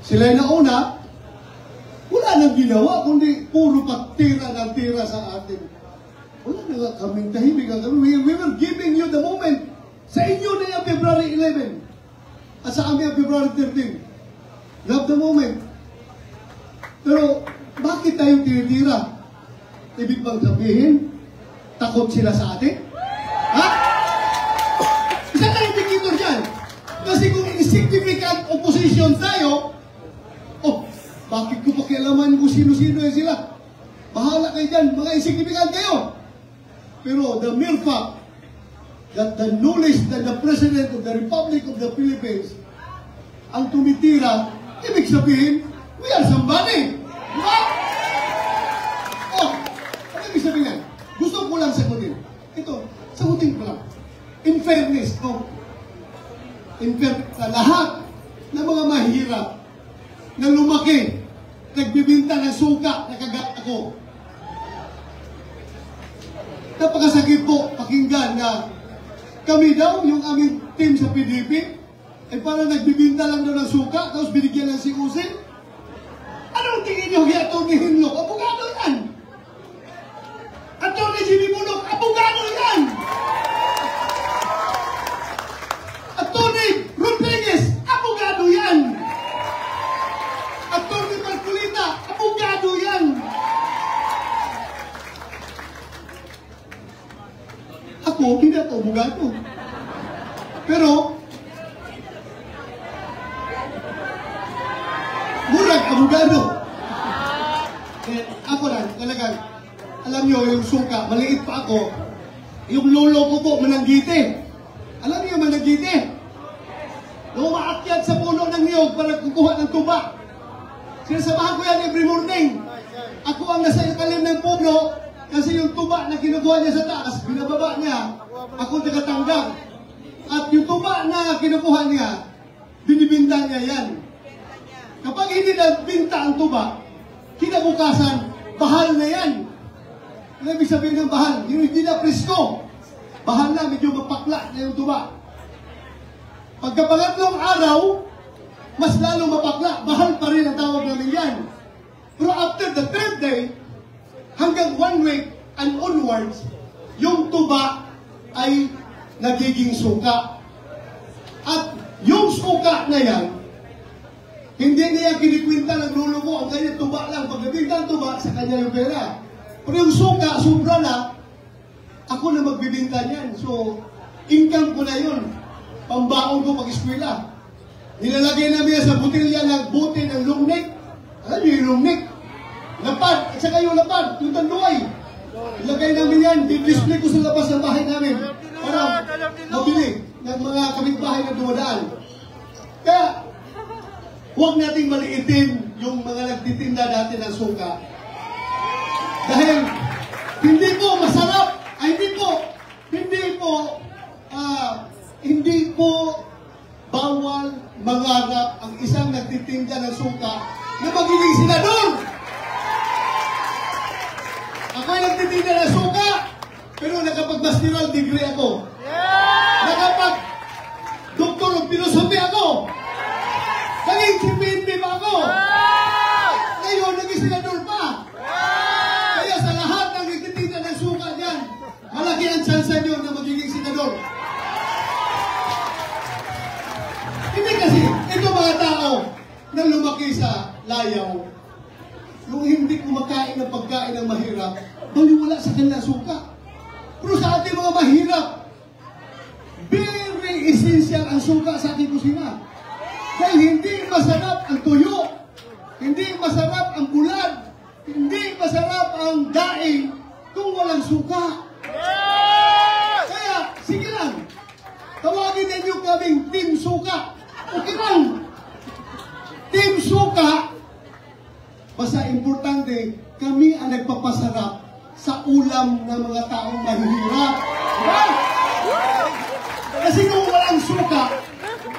Sila yung nauna, wala nang ginawa, kundi puro patira ng tira sa atin. Wala na nga kaming tahimik. We were giving you the moment. Sa inyo na yung February 11. At sa amin yung February 13. Love the moment. Pero, bakit tayo tinitira? Ibig bang sabihin, takot sila sa atin? Ha? Isa na indicator dyan. Kasi kung insignificant opposition tayo, bakit ko pakialaman kung sino-sino yan sila? Bahala kayo dyan, mga insignificant kayo. Pero the mere fact that the knowledge that the President of the Republic of the Philippines ang tumitira, ibig sabihin, we are somebody. Diba? Ano ibig sabihin yan? Gusto ko lang sagutin. Ito, sagutin ko lang. In fairness, in fairness, lahat ng mga mahirap na lumaki, nagbibinta ng suka, nakagat ako. Napakasakit po pakinggan na kami daw, yung aming team sa PDP, ay parang nagbibinta lang daw ng suka, tapos binigyan ng sikusin. Anong tingin nyo kaya Tony Hinlock? Abogado yan! At Tony Jimmy Bullock, abogado yan! At Tony Rodriguez, abogado yan! At Tony Marcolita, abogado yan! Ako, hindi ako abogado. Pero, murag abogado. Ako lang, talagang, alam nyo, yung suka, maliit pa ako, yung lolo ko po, Mananggite. Alam niyo, Mananggite? Lumaakyat sa puno ng niyog para kukuha ng tuba. Sinasamahan ko yan every morning. Ako ang nasa ikalim ng puno, kasi yung tuba na kinukuha niya sa taas, binababa niya, ako nakatanggap. At yung tuba na kinukuha niya, binibinta niya yan. Kapag hindi na binta ang tuba, kinabukasan, bahal na yan. Ano ibig sabihin ng bahal? Yung hindi na presko. Bahal na, medyo mapakla na yung tuba. Pagkapangatlong araw, mas lalo mapakla. Bahal pa rin ang tawag namin yan. Pero after the third day, hanggang 1 week and onwards, yung tuba ay nagiging suka. At yung suka na yan, hindi niya kinikwinta ng lolo ko, ang kanya tuba lang. Pag nabinta ang tuba, sa kanya yung pera. Pero yung suka, sobra na, ako na magbibinta niyan. So, income ko na yun. Pambaon ko pag-eskwela. Nilalagay namin yan sa butilya ng buti ng lungnik. Alam niyo yung lungnik? Lapad, at saka yung lapad, yung tanduay. Ilagay namin yan, di-display ko sa labas ng bahay namin para mabili ng mga kapitbahay na dumadaan. Kaya, huwag nating maliitin yung mga nagtitinda dati ng suka. Dahil, hindi po masarap, hindi po bawal mangarap ang isang nagtitinda ng suka na magiging senador. Ako'y nagtitinda ng suka, pero nakapag-masteral degree ako. Nakapag-doktor of philosophy ako. Naging CPNP pa ako. Ngayon, naging senador pa. Kaya sa lahat ng nagtitinda ng suka dyan, malaki ang chance nyo na magiging senador. Hindi kasi, ito mga tao na lumaki sa layaw, yung hindi kumakain ng pagkain ng mahirap, baliwala sa kanilang suka. Pero sa ating mga mahirap, very essential ang suka sa ating kusina. Dahil hindi masarap ang tuyo, hindi masarap ang bulad, hindi masarap ang daing kung walang suka. Kaya, sige lang, tawagin ninyo kaming Team Suka. Okay lang. Team Suka, basta importante, kami ang nagpapasarap sa ulam ng mga taong mahihirap. Diba? Kasi kung walang suka,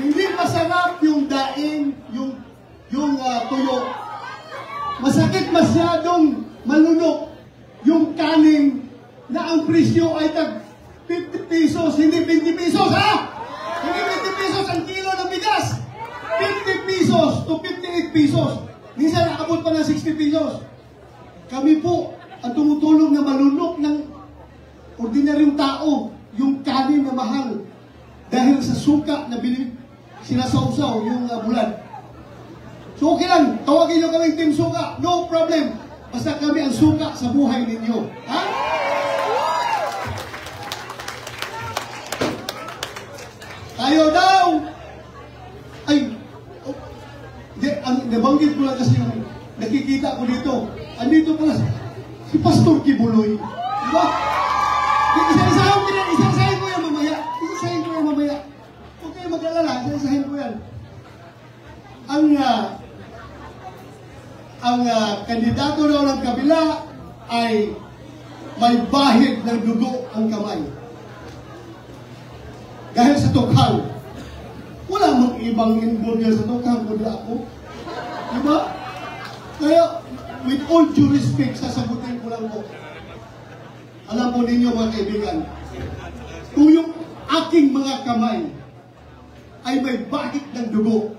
hindi masarap yung daing, yung tuyo. Masakit masyadong malunok yung kanin na ang presyo ay tag 50 pesos, hindi 20 pesos, ha? Hindi 20 pesos ang kilo ng bigas. 50 pesos to 58 pesos. Minsan nakabot pa ng 60 pesos. Kami po ang tumutulong na malunok ng ordinaryong tao yung kanin na mahal dahil sa suka na sinasawsaw yung bulan. So okay lang, tawagin nyo kaming Team Suka, no problem. Basta kami ang suka sa buhay ninyo. Ha? Tayo daw! Ay, nabanggit ko lang kasi yung nakikita ko dito. Andito pala si Pastor Kibuloy. Diba? Isasahin ko yan mamaya. Isasahin ko yan mamaya. Huwag kayo mag-alala, isasahin ko yan. Ang kandidato daw ng kabila ay may bahid ng dugo ang kamay. Dahil sa tukhang, wala mang ibang involved sa tukhang kundi ako. Diba? Kaya, with all due respect, sasagutin ko lang po. Alam po ninyo mga kaibigan, kung yung aking mga kamay ay may bahid ng dugo,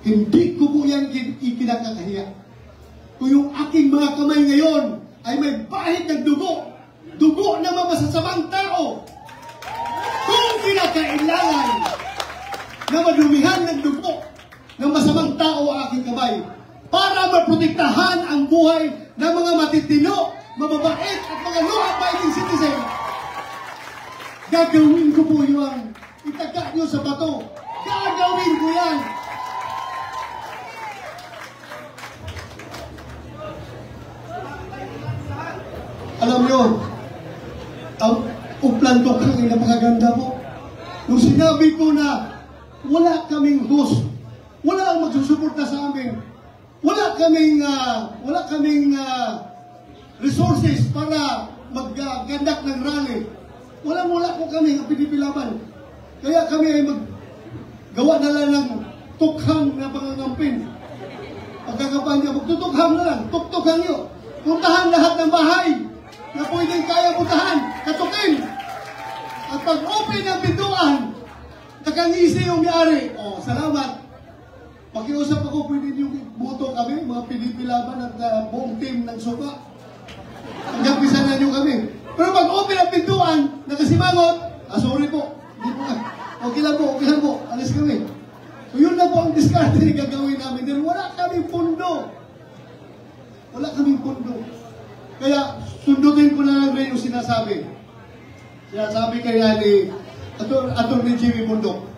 hindi ko po yan ikinakakahiya. Kung yung aking mga kamay ngayon ay may bahid ng dugo, dugo na masasamang tao, kung kinakailangan na madumihan ng dugo ng masamang tao ang aking kamay para maprotektahan ang buhay ng mga matitino, mababait at mga law-abiding citizen, gagawin ko po yung itaga nyo sa bato. Gagawin ko yan. Alam nyo, ang uplan to kang napakaganda po. Nung sinabi ko na wala kaming host, wala ang magsusuporta sa amin, wala kaming resources para maggandak ng rally, wala po kami ang pinipilaban. Kaya kami ay maggawa na lang ng tukhang na pangangampin. Pagkakampanya, magtutukhang na lang, tuktukhang nyo. Puntahan lahat ng bahay na pwedeng kaya puntahan, katukin. At pag open ang pintuan, nakangisi yung may-ari. Oh, salamat. Pakiusap ako, pwede yung boto kami, mga pinipilaban at buong team ng Suka. Hanggang pisanan nyo kami. Pero pag open ang pintuan, nakasimangot, sorry po. Okay lang po, alis kami. So yun na po ang diskarte na gagawin namin. Dahil wala kaming pundo. Wala kaming pundo. Kaya sundutin ko na lang rin yung sinasabi. Sinasabi kaya ni Atty. Jimmy Bundok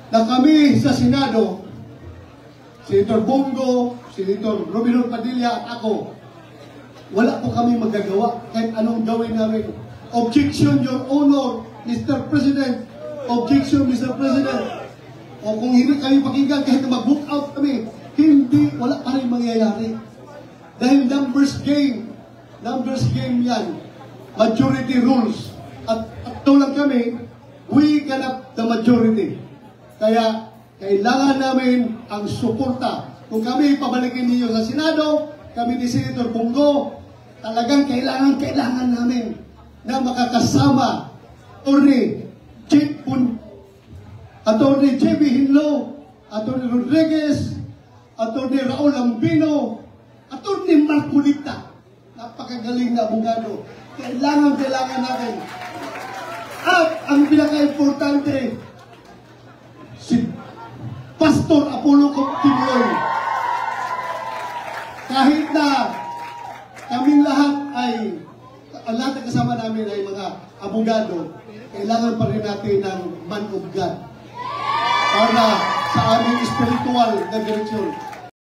na kami sa Senado, Senator Bongo, Senator Robinson Padilla at ako, wala po kami magagawa kahit anong gawin namin. Objection, Your Honor, Mr. President. Objection, Mr. President. O kung hindi kami pakinggan, kahit mag-book out kami, hindi, wala pa rin mangyayari. Dahil numbers game yan. Majority rules. At tulad kami, we cannot the majority. Kaya, kailangan namin ang suporta. Kung kami pabalikin ninyo sa Senado, kami ni Senator Bongo, talagang kailangan namin na makakasama Atty. J.B. Hinlo, Atty. Rodriguez, Atty. Raul Ambino, Atty. Marcolita. Napakagaling na abogado. Kailangan natin. At ang pinaka-importante, si Pastor Apollo Kibuloy. Kahit na kaming lahat na kasama namin ay mga abogado, kailangan pa rin natin ng man of God para sa aming spiritual na direksyon.